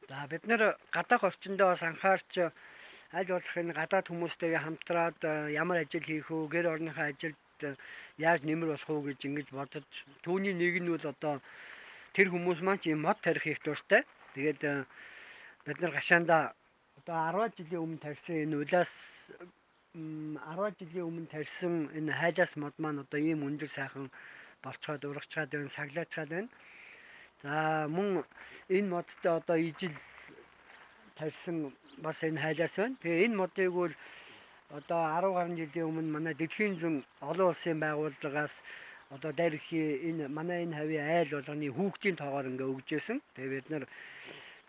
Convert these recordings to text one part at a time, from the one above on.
За бид нэр гадаах орчиндөө бас анхаарч аль болох энэ гадаад хүмүүстэйгээ хамтраад ямар ажил хийх үү, гэр орныхоо ажилд яаж нэмэр болох уу гэж ингэж бодож түүний нэг нь бол одоо тэр хүмүүс маань ч юм мод тарих их дуртай. Тэгээд бид нар гашаанда одоо 10 жилийн өмнө тарьсан энэ улаас 10 жилийн өмнө тарьсан энэ хайлаас мод маань одоо ийм өндөр сайхан болцоод урагчаад байна, саглаачаад байна. За мөн энэ модтой одоо ижил тарьсан бас энэ хайлаас байна. Тэгээ энэ модыг бол одоо 10 гаруй жилийн өмнө манай дэлхийн зүүн олон улсын байгууллагаас одоо дайрхи энэ манай энэ хавийн айл болгоны хүүхдийн тоогоор ингээ өгжсэн. Тэгээ бид нар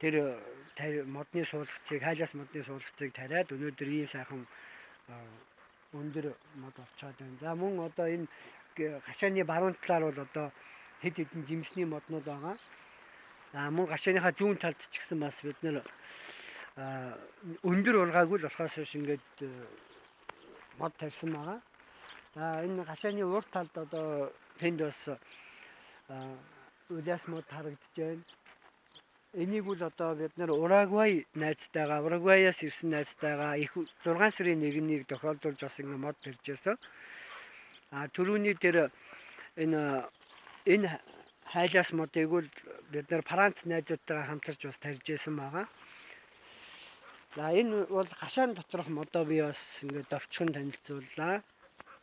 тэр модны суулгацыг хайлаас модны суулгацыг тариад өнөөдөр ийм сайхан өндөр мод болцоод байна. За мөн одоо энэ гашааны баруун талаар бол одоо хэд хэдэн жимсний моднууд байгаа. За мөн гашааныхаа зүүн талд ч гэсэн бас бид нар өндөр ургаагүй л болохоос биш ингээд мод тарьсан байгаа. За энэ гашааны урд талд одоо тэнд бас улаас мод харагдаж байна. Энийг бол одоо бид нар Уругвай найзтайгаа, Уругвайаас ирсэн найзтайгаа их 6 сарын 1-ний тохиолдуулж бас ингэ мод тарьжсэн. Түрүүний тэр энэ хайлаас модыг бол бид нар Франц найзуудтайгаа хамтарч бас тарьжсэн байгаа. За энэ бол гашаан доторх модоо би бас ингээд товчхон танилцууллаа.